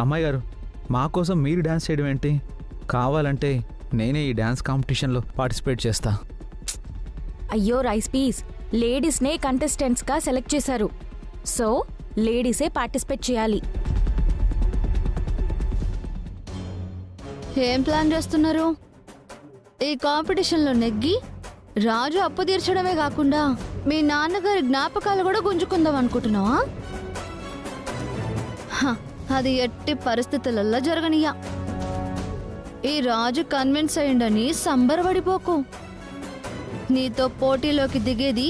అమ్మాయి గారు, మా కోసం మీరు డ్యాన్స్ చేయడం ఏంటి? కావాలంటే నేనే ఈ డ్యాన్స్ కాంపిటీషన్లో పార్టిసిపేట్ చేస్తా. అయ్యో రైస్ పీస్, లేడీస్నే కంటెస్టెంట్స్గా సెలెక్ట్ చేశారు. సో లేడీసే పార్టిసిపేట్ చేయాలి. ఏం ప్లాన్ చేస్తున్నారు? ఈ కాంపిటీషన్లో నెగ్గి రాజు అప్పు తీర్చడమే కాకుండా మీ నాన్నగారి జ్ఞాపకాలు కూడా గుంజుకుందాం అనుకుంటున్నావా? అది ఎట్టి పరిస్థితులలో జరగనియా. ఈ రాజు కన్విన్స్ అయ్యిండని సంబరపడిపోకు. నీతో పోటీలోకి దిగేది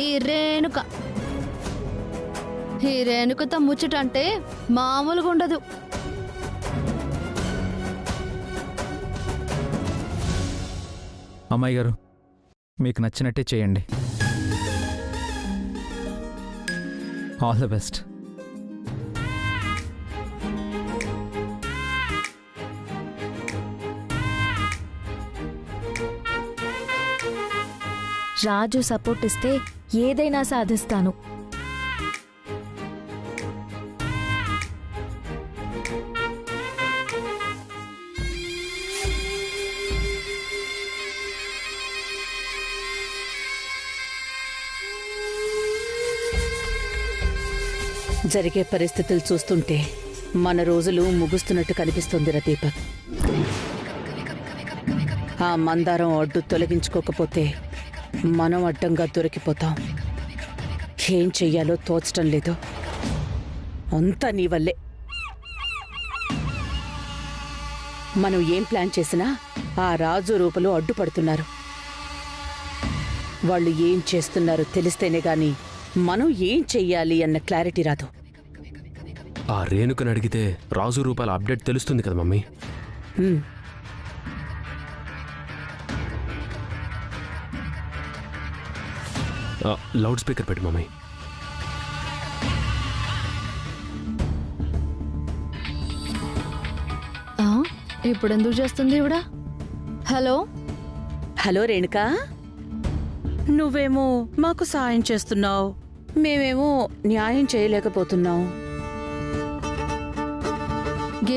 ఈ రేణుక. ఈ రేణుకతో ముచ్చటంటే మామూలుగా ఉండదు. అమ్మాయి గారు, మీకు నచ్చినట్టే చేయండి. All the best. Raju support ఇస్తే ఏదైనా సాధిస్తాను. జరిగే పరిస్థితులు చూస్తుంటే మన రోజులు ముగుస్తున్నట్టు కనిపిస్తుందిరా దీపక్. ఆ మందారం అడ్డు తొలగించుకోకపోతే మనం అడ్డంగా దొరికిపోతాం. ఏం చెయ్యాలో తోచటం లేదు. అంతా నీ వల్లే. మనం ఏం ప్లాన్ చేసినా ఆ రాజు రూపంలో అడ్డుపడుతున్నారు. వాళ్ళు ఏం చేస్తున్నారో తెలిస్తేనే గాని మనం ఏం చెయ్యాలి అన్న క్లారిటీ రాదు. ఆ రేణుకని అడిగితే రాజు రూపాయల అప్డేట్ తెలుస్తుంది కదా మమ్మీ. లౌడ్ స్పీకర్ పెట్టు మమ్మీ. ఇప్పుడు ఎందుకు చేస్తుంది ఇవిడ? హలో హలో రేణుకా, నువ్వేమో మాకు సాయం చేస్తున్నావు, మేమేమో న్యాయం చేయలేకపోతున్నాం.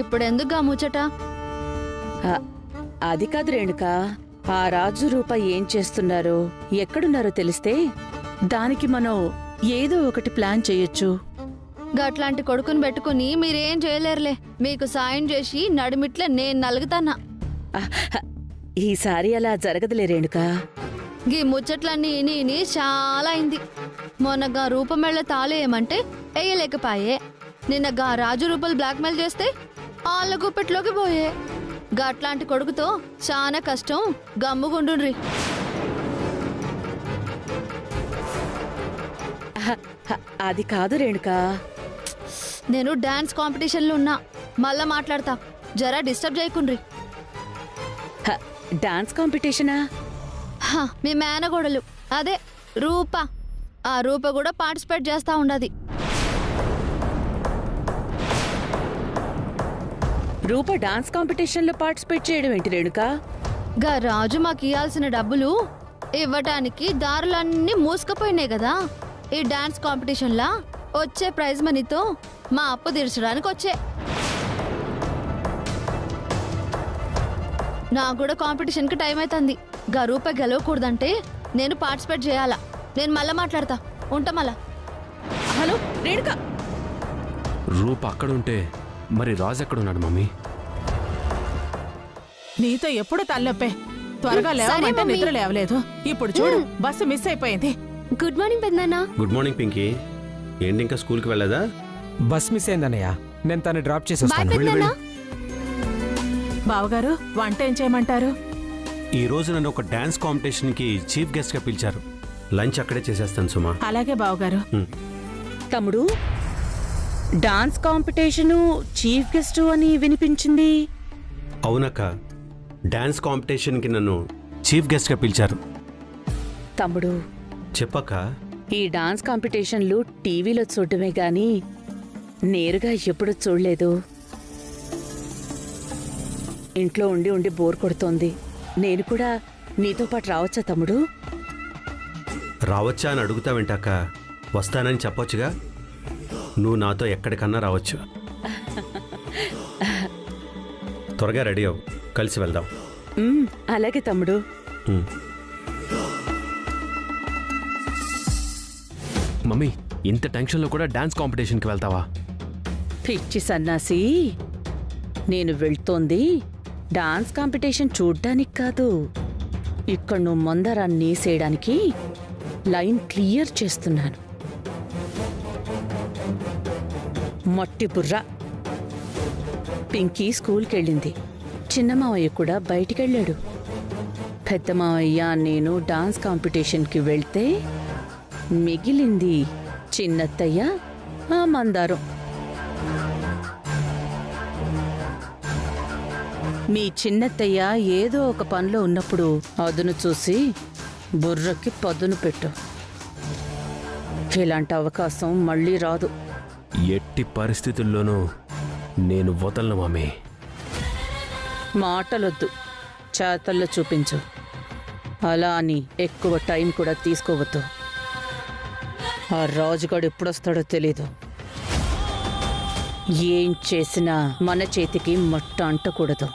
ఇప్పుడు ఎందుకు ముచ్చట? అది కాదు రేణుకా, ఆ రాజు రూప ఏం చేస్తున్నారో ఎక్కడున్నారో తెలిస్తే దానికి మనం ఏదో ఒకటి ప్లాన్ చేయొచ్చు. గట్లాంటి కొడుకుని పెట్టుకుని మీరేం చేయలేరులే. మీకు సాయం చేసి నడిమిట్ల నేను నలుగుతానా. ఈసారి అలా జరగదులే రేణుకా. గీ ముచ్చట్లన్నీ ఇని చాలా అయింది. మొన్నగా రూపమెళ్ళ తాళేయమంటే వేయలేకపాయే. నిన్నగా రాజు రూపాయలు బ్లాక్మెయిల్ చేస్తే వాళ్ళ గుప్పెట్లోకి పోయే. గట్లాంటి కొడుకుతో చాలా కష్టం, గమ్ముగుండుండ్రి. అది కాదు రేణుకా, నేను డాన్స్ కాంపిటీషన్లో ఉన్నా. మళ్ళా మాట్లాడతా, జరా డిస్టర్బ్ చేయకుండ్రి. డాన్స్ కాంపిటీషనా? మీ మేనగోడలు అదే రూప, ఆ రూప కూడా పార్టిసిపేట్ చేస్తా ఉండదు. రూప డాన్స్ కాంపిటీషన్లో పార్టిసిపేట్ చేయడం ఏంటి రేణుకా? గా రాజు మాకు ఇవ్వాల్సిన డబ్బులు ఇవ్వటానికి దారులన్నీ మూసుకుపోయినాయి కదా. ఈ డాన్స్ కాంపిటీషన్లా వచ్చే ప్రైజ్ మనీతో మా అప్పు తీర్చడానికి వచ్చే. నాకు కూడా కాంపిటీషన్కి టైం అవుతుంది. గా రూప గెలవకూడదంటే నేను పార్టిసిపేట్ చేయాలా. నేను మళ్ళా మాట్లాడతా, ఉంటా మళ్ళా. హలో రేణుకా, రూప అక్కడుంటే మరి రాజు ఎక్కడున్నాడు మమ్మీ? నీతో ఎప్పుడు తల్లొప్పే. త్వరగా లేవమంటే నిద్ర లేవలేదు. ఇప్పుడు చూడు, బస్సు మిస్ అయిపోయింది. గుడ్ మార్నింగ్ పెద్దనాన్న. Good morning Pinky. ఏంటి ఇంకా స్కూల్కి వెళ్ళదా? బస్ మిస్ అయిందన్నయ్య, నేను తను డ్రాప్ చేసి వస్తాను. బావగారు, వంట ఏం చేయమంటారు? ఈ రోజు నన్ను ఒక డాన్స్ కాంపిటీషన్కి చీఫ్ గెస్ట్గా పిలిచారు. లంచ్ అక్కడే చేసేస్తాను సుమా. అలాగే బావగారు. తమ్ముడు, డాన్స్ కాంపిటీషను చీఫ్ గెస్ట్ అని వినిపించింది. అవునక్క, డాన్స్ కాంపిటీషన్కి నన్ను చీఫ్ గెస్ట్గా పిలిచారు. తమ్ముడు చెప్పక్క. ఈ డాన్స్ కాంపిటీషన్లు టీవీలో చూడటమే గాని నేరుగా ఎప్పుడు చూడలేదు. ఇంట్లో ఉండి ఉండి బోర్ కొడుతోంది. నేను కూడా నీతో పాటు రావచ్చా తమ్ముడు? రావచ్చా అని అడుగుతావేంటక్క? వస్తానని చెప్పొచ్చుగా. నువ్వు నాతో ఎక్కడికన్నా రావచ్చు. త్వరగా రెడీ అవ్వు, కలిసి వెళ్దాం. అలాగే తమ్ముడు. మమ్మీ, ఇంత టెన్షన్లో కూడా డాన్స్ కాంపిటీషన్కి వెళ్తావా? పిచ్చి సన్నాసి, నేను వెళ్తోంది డాన్స్ కాంపిటీషన్ చూడ్డానికి కాదు. ఇక్కడ నువ్వు మందరాన్ని నేసేయడానికి లైన్ క్లియర్ చేస్తున్నాను. మట్టి బుర్ర. పింకీ స్కూల్కి వెళ్ళింది, చిన్న మావయ్య కూడా బయటికెళ్ళాడు. పెద్ద మావయ్య నేను డాన్స్ కాంపిటీషన్కి వెళ్తే మిగిలింది చిన్నత్తయ్య, ఆ మందారం. మీ చిన్నత్తయ్య ఏదో ఒక పనిలో ఉన్నప్పుడు అదును చూసి బుర్రకి పదును పెట్టు. ఇలాంటి అవకాశం మళ్ళీ రాదు. ఎట్టి పరిస్థితుల్లోనూ నేను వదలను మమ్మీ. మాటలొద్దు, చేతల్లో చూపించు. అలా అని ఎక్కువ టైం కూడా తీసుకోవద్దు. ఆ రాజుగాడు ఎప్పుడొస్తాడో తెలీదు. ఏం చేసినా మన చేతికి మట్ట అంటకూడదు.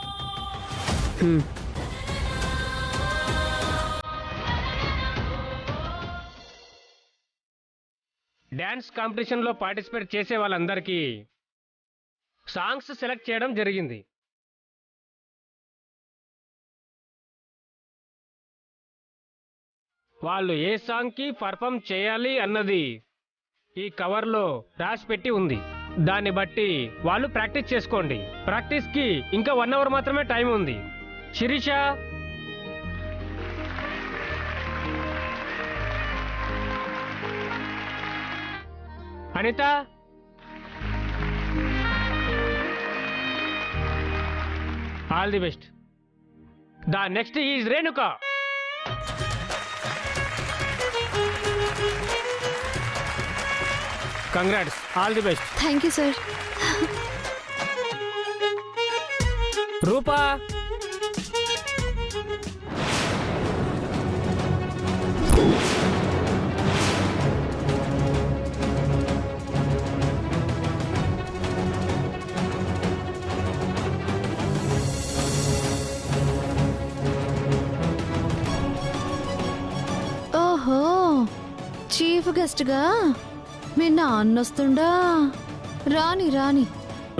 డ్యాన్స్ కాంపిటీషన్లో పార్టిసిపేట్ చేసే వాళ్ళందరికీ సాంగ్స్ సెలెక్ట్ చేయడం జరిగింది. వాళ్ళు ఏ సాంగ్కి పర్ఫామ్ చేయాలి అన్నది ఈ కవర్లో రాసి పెట్టి ఉంది. దాన్ని బట్టి వాళ్ళు ప్రాక్టీస్ చేసుకోండి. ప్రాక్టీస్కి ఇంకా 1 అవర్ మాత్రమే టైం ఉంది. Sirisha, Anitha, all the best. The next is Renuka. Congrats, all the best. Thank you sir. Rupa, ఓహో, చీఫ్ గెస్ట్ గా మీ నాన్న వస్తుండా? రాని రాని.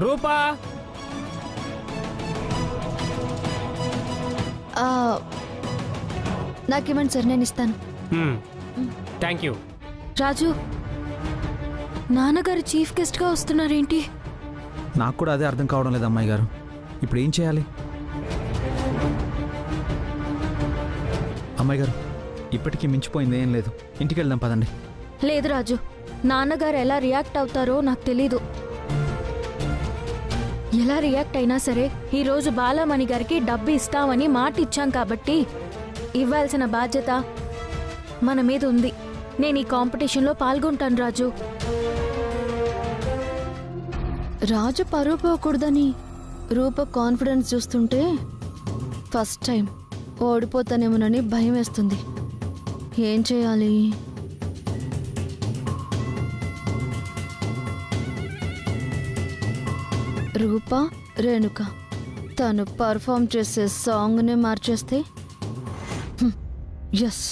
రూపా, నాకేమండి సార్, నేను ఇస్తాను. Thank you. రాజు, నాన్నగారు చీఫ్ గెస్ట్ గా వస్తున్నారేంటి? నాకు కూడా అదే అర్థం కావడం లేదు అమ్మాయి గారు. ఇప్పుడు ఏం చేయాలి? అమ్మాయి గారు, ఇప్పటికీ మించిపోయింది ఏం లేదు. ఇంటికి వెళ్దాం పదండి. లేదు రాజు, నాన్నగారు ఎలా రియాక్ట్ అవుతారో నాకు తెలీదు. ఎలా రియాక్ట్ అయినా సరే ఈరోజు బాలమణి గారికి డబ్బు ఇస్తామని మాట ఇచ్చాం కాబట్టి ఇవ్వాల్సిన బాధ్యత మన మీద ఉంది. నేను ఈ కాంపిటీషన్లో పాల్గొంటాను రాజు. రాజు పరువు పోకూడదని రూప కాన్ఫిడెన్స్ చూస్తుంటే ఫస్ట్ టైం ఓడిపోతానేమోనని భయం వేస్తుంది. ఏం చేయాలి? రూప, రేణుక తను పర్ఫామ్ చేసే సాంగ్ని మార్చేస్తే ఎస్.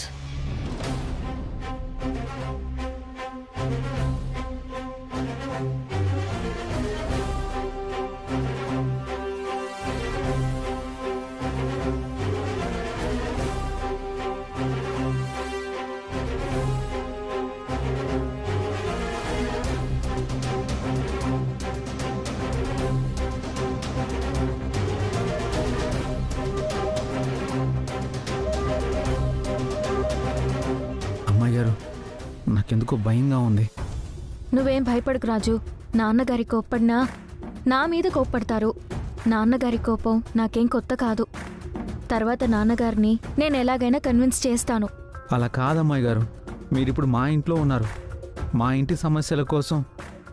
అమ్మాయి గారు, నాకెందుకో భయంగా ఉంది. నువ్వేం భయపడకు రాజు. నాన్నగారి కోప్పడినా నా మీద కోప్పడతారు. నాన్నగారి కోపం నాకేం కొత్త కాదు. తర్వాత నాన్నగారిని నేను ఎలాగైనా కన్విన్స్ చేస్తాను. అలా కాదమ్మాయి గారు, మీరిప్పుడు మా ఇంట్లో ఉన్నారు. మా ఇంటి సమస్యల కోసం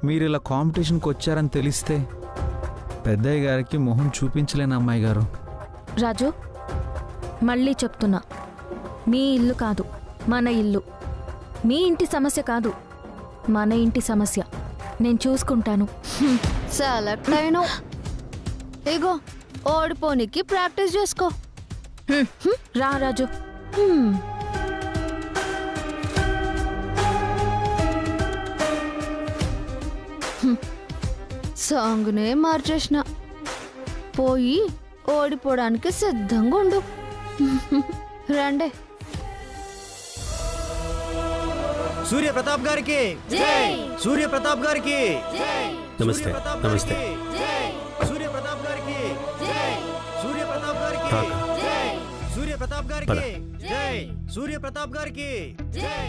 మీరు ఇలా కాంపిటీషన్కి వచ్చారని తెలిస్తే పెద్దయ్య గారికి మొహం చూపించలేను అమ్మాయి గారు. రాజు, మళ్ళీ చెప్తున్నా, మీ ఇల్లు కాదు మన ఇల్లు. మీ ఇంటి సమస్య కాదు, మన ఇంటి సమస్య. నేను చూసుకుంటాను. సెలెక్ట్ అయినావు. ఇగో ఓడిపోనికి ప్రాక్టీస్ చేసుకో. రా రాజు. సాంగ్నే మార్చేసిన. పోయి ఓడిపోవడానికి సిద్ధంగా ఉండు. రండే. సూర్య ప్రతాప్ గారికి సూర్య ప్రతాప్ గారికి నమస్తే. నమస్తే. సూర్య ప్రతాప్ గారికి సూర్య ప్రతాప్ గారికి సూర్య ప్రతాప్ గారికి జై. సూర్య ప్రతాప్ గారికి జై.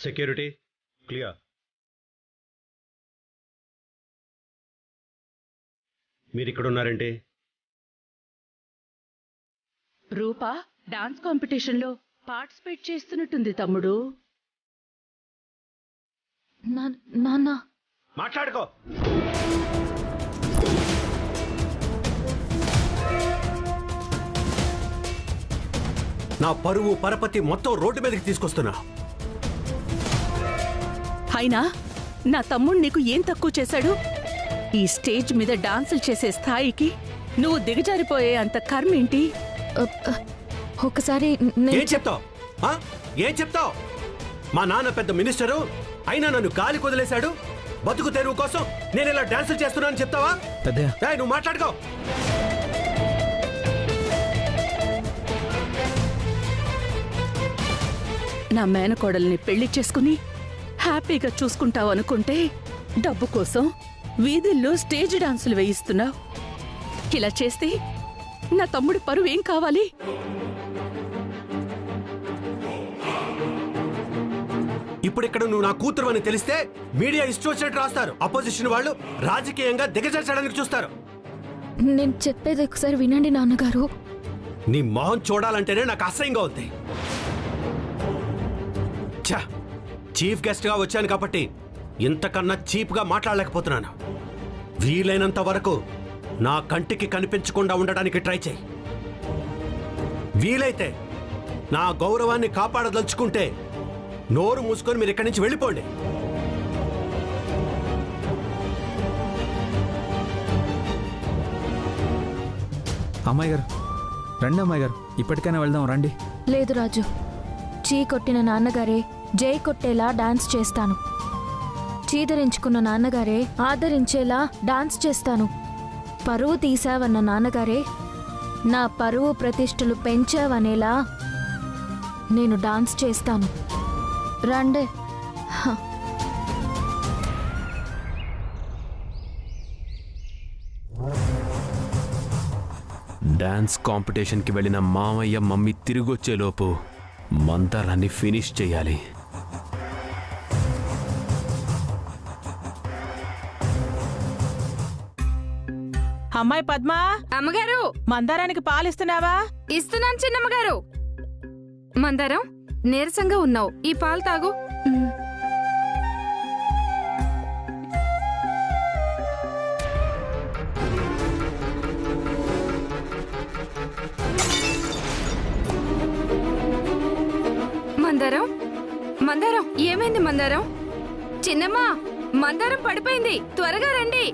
Security clear. మీరు ఇక్కడ ఉన్నారంటే రూపా డాన్స్ కాంపిటీషన్లో పార్టిసిపేట్ చేస్తున్నట్టుంది తమ్ముడు. నాన్న మాట్లాడుకో. నా పరువు పరపతి మొత్తం రోడ్డు మీదకి తీసుకొస్తున్నా. అయినా నా తమ్ముడు నీకు ఏం తక్కువ చేశాడు? ఈ స్టేజ్ మీద డాన్సులు చేసే స్థాయికి నువ్వు దిగజారిపోయే అంత కర్మేంటి? ఒకసారి ఏం చెప్తావు? ఏం చెప్తావు? మా నాన్న పెద్ద మినిస్టరు అయినా నన్ను గాలి కొదిలేశాడు. బతుకు తెరువు కోసం నేను ఇలా డాన్సులు చేస్తున్నానని చెప్తావా? నువ్వు మాట్లాడుకో. నా మేనకోడల్ని పెళ్లి చేసుకుని హ్యాపీగా చూసుకుంటావు అనుకుంటే డబ్బు కోసం వీధుల్లో స్టేజ్ డాన్సులు వేయిస్తున్నావు. ఇలా చేస్తే నా తమ్ముడి పరువు ఏం కావాలి? ఇప్పుడిక్కడ నువ్వు నా కూతురు అని తెలిస్తే మీడియా ఇష్టం వచ్చినట్టు రాస్తారు. అపోజిషన్ వాళ్ళు రాజకీయంగా దిగజార్చడానికి చూస్తారు. నేను చెప్పేది ఒకసారి వినండి నాన్నగారు. నీ మొహం చూడాలంటేనే నాకు అసహ్యంగా ఉంది. చీఫ్ గెస్ట్ గా వచ్చాను కాబట్టి ఇంతకన్నా చీప్ గా మాట్లాడలేకపోతున్నాను. వీలైనంత వరకు నా కంటికి కనిపించకుండా ఉండడానికి ట్రై చేయి. వీలైతే నా గౌరవాన్ని కాపాడదలుచుకుంటే నోరు మూసుకొని మీరు ఇక్కడి నుంచి వెళ్ళిపోండి. అమ్మాయి గారు రండి. అమ్మాయి గారు ఇప్పటికైనా వెళ్దాం రండి. లేదు రాజు, చీ కొట్టిన నాన్నగారే జై కొట్టేలా డాన్స్ చేస్తాను. చీదరించుకున్న నాన్నగారే ఆదరించేలా డాన్స్ చేస్తాను. పరువు తీసావన్న నాన్నగారే నా పరువు ప్రతిష్టలు పెంచావనేలా నేను డాన్స్ చేస్తాను. రండే. డాన్స్ కాంపిటీషన్కి వెళ్ళిన మామయ్య మమ్మీ తిరిగొచ్చేలోపు మంతరాన్ని ఫినిష్ చేయాలి. అమ్మాయి పద్మా, అమ్మగారు మందారానికి పాలిస్తున్నావా? ఇస్తున్నాను చిన్నమ్మగారు. మందారం, నీరసంగా ఉన్నావు, ఈ పాలు తాగు. మందారం, మందారం, ఏమైంది మందారం? చిన్నమ్మా, మందారం పడిపోయింది, త్వరగా రండి.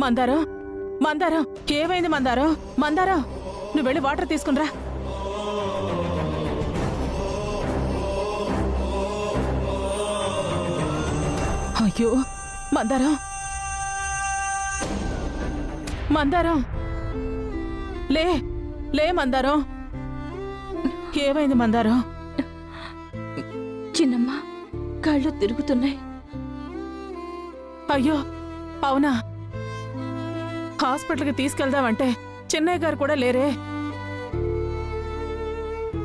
మందారం, మందారం, ఏమైంది మందారం? మందారం, నువ్వు వెళ్ళి వాటర్ తీసుకునిరా. అయ్యో మందారం, మందారం, లే లే మందారం, ఏమైంది మందారం? చిన్నమ్మ కళ్ళు తిరుగుతున్నాయి. అయ్యో అవునా? హాస్పిటల్కి తీసుకెళ్దామంటే చిన్నయ్య గారు కూడా లేరే.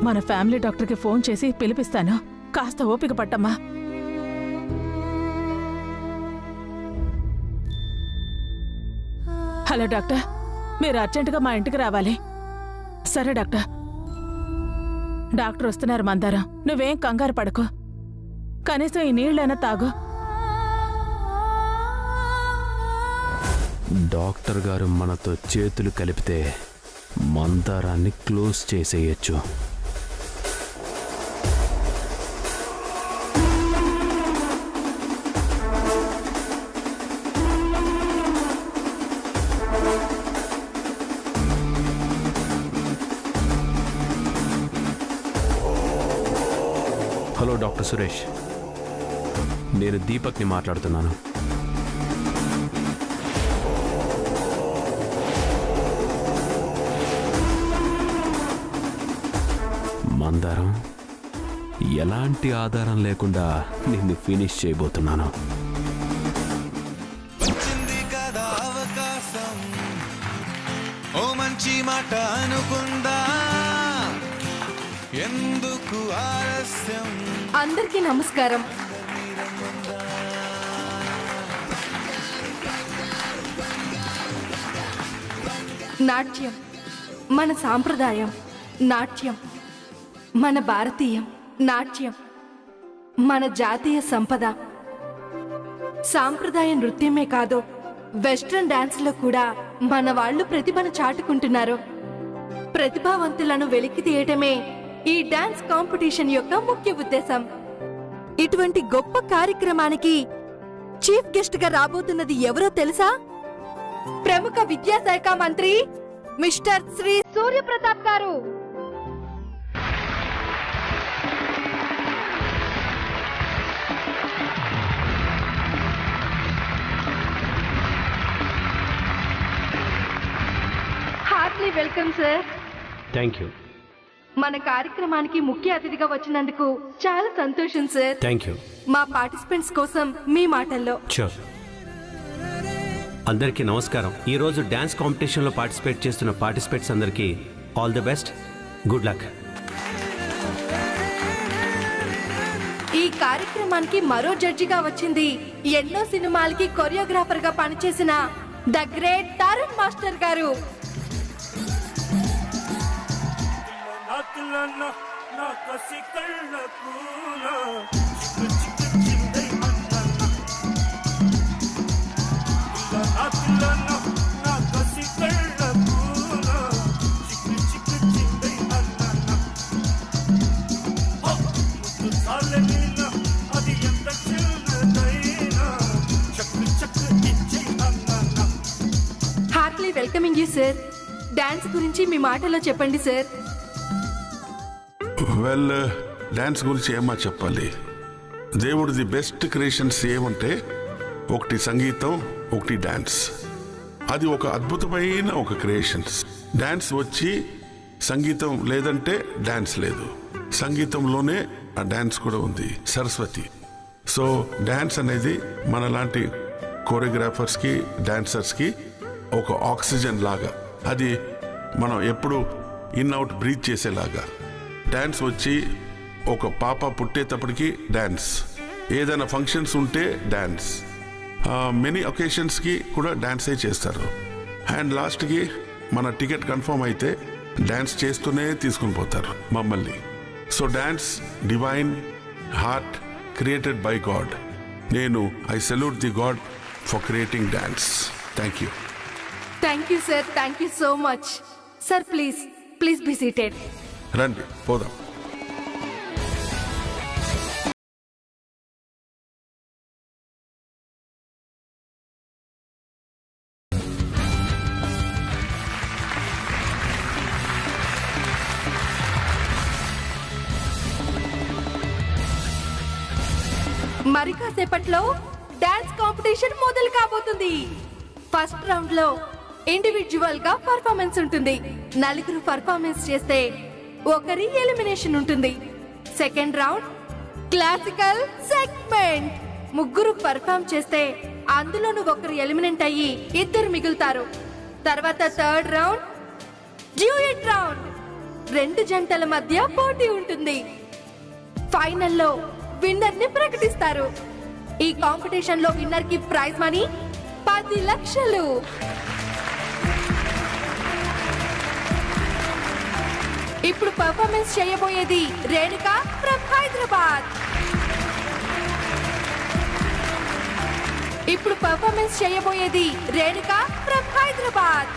మన ఫ్యామిలీ డాక్టర్కి ఫోన్ చేసి పిలిపిస్తాను, కాస్త ఓపిక పట్టమ్మా. హలో డాక్టర్, మీరు అర్జెంటుగా మా ఇంటికి రావాలి. సరే డాక్టర్. డాక్టర్ వస్తున్నారు మందారం, నువ్వేం కంగారు పడకు. కనీసం ఈ నీళ్ళైనా తాగు. డాక్టర్ గారు మనతో చేతులు కలిపితే మందారాన్ని క్లోజ్ చేసేయచ్చు. హలో డాక్టర్ సురేష్, నేను దీపక్ని మాట్లాడుతున్నాను. మందారం, ఎలాంటి ఆధారం లేకుండా నిన్ను ఫినిష్ చేయబోతున్నాను. ఓ మంచి మాట అనుకుందా, ఎందుకు ఆలస్యం. అందరికీ నమస్కారం. నాట్యం మన సాంప్రదాయం, నాట్యం మన భారతీయం, నాట్యం మన జాతీయ సంపద. సాంప్రదాయ నృత్యమే కాదు, వెస్ట్రన్ డాన్స్ లో కూడా మన వాళ్ళు ప్రతిభను చాటుకుంటున్నారు. ప్రతిభావంతులను వెలికి తీయటమే ఈ డాన్స్ కాంపిటీషన్ యొక్క ముఖ్య ఉద్దేశం. ఇటువంటి గొప్ప కార్యక్రమానికి చీఫ్ గెస్ట్ గా రాబోతున్నది ఎవరో తెలుసా? ప్రముఖ విద్యాశాఖ మంత్రి మిస్టర్ శ్రీ సూర్యప్రతాప్ గారు. Heartly welcome sir. Thank you. మన కార్యక్రమానికి ముఖ్య అతిథిగా వచ్చినందుకు చాలా సంతోషం సార్. Thank you. మా పార్టిసిపెంట్స్ కోసం మీ మాటల్లో. షూర్. అందరికీ నమస్కారం. ఈరోజు డ్యాన్స్ కాంపిటీషన్లో పార్టిసిపేట్ చేస్తున్న పార్టిసిపేట్స్ అందరికీ all the best, good luck. ఈ కార్యక్రమానికి మరో జడ్జిగా వచ్చింది ఎన్నో సినిమాలకి కొరియోగ్రాఫర్ గా పనిచేసిన ద గ్రేట్ తరుణ్ మాస్టర్ గారు. Heartly welcoming you sir. Dance గురించి మీ మాటలో చెప్పండి సార్. వెల్, డాన్స్ గురించి ఏమా చెప్పాలి. దేవుడిది బెస్ట్ క్రియేషన్స్ ఏమంటే ఒకటి సంగీతం, ఒకటి డాన్స్. అది ఒక అద్భుతమైన ఒక క్రియేషన్స్. డాన్స్ వచ్చి సంగీతం లేదంటే డాన్స్ లేదు, సంగీతంలోనే ఆ డాన్స్ కూడా ఉంది, సరస్వతి. సో డాన్స్ అనేది మనలాంటి కోరియోగ్రాఫర్స్కి, డాన్సర్స్కి ఒక ఆక్సిజన్ లాగా. అది మనం ఎప్పుడు ఇన్ అవుట్ బ్రీత్ చేసేలాగా. డాన్స్ వచ్చి ఒక పాప పుట్టేటప్పటికి డాన్స్, ఏదైనా ఫంక్షన్స్ ఉంటే డాన్స్, మెనీ ఒకేషన్స్కి కూడా డాన్సే చేస్తారు. అండ్ లాస్ట్కి మన టికెట్ కన్ఫర్మ్ అయితే డాన్స్ చేస్తూనే తీసుకుని పోతారు మమ్మల్ని. So dance divine art created by God. నేను I salute the God for creating dance. Thank you. Thank you sir. Thank you so much sir. Please be seated. రండి పోదాం. మరి కాసేపట్లో డాన్స్ కాంపిటీషన్ మొదలు కాబోతుంది. ఫస్ట్ రౌండ్ లో individual గా performance ఉంటుంది. నలుగురు పర్ఫార్మెన్స్ చేస్తే ఒకరి ఎలిమినేషన్ ఉంటుంది. Second round classical segment. ముగ్గురు పర్ఫార్మ్ చేస్తే అందులోనూ ఒకరు ఎలిమినేట్ అయ్యి ఇద్దరు మిగులుతారు. తర్వాత థర్డ్ రౌండ్ డ్యూయట్ రౌండ్. రెండు జంటల మధ్య పోటీ ఉంటుంది. ఫైనల్లో విన్నర్ ని ప్రకటిస్తారు. ఈ కాంపిటీషన్ లో విన్నర్ కి ప్రైజ్ మనీ 10 లక్షలు. ఇప్పుడు పర్ఫార్మెన్స్ చేయబోయేది రేణుక ఫ్రమ్ హైదరాబాద్. పర్ఫార్మెన్స్ చేయబోయేది రేణుక ఫ్రమ్ హైదరాబాద్.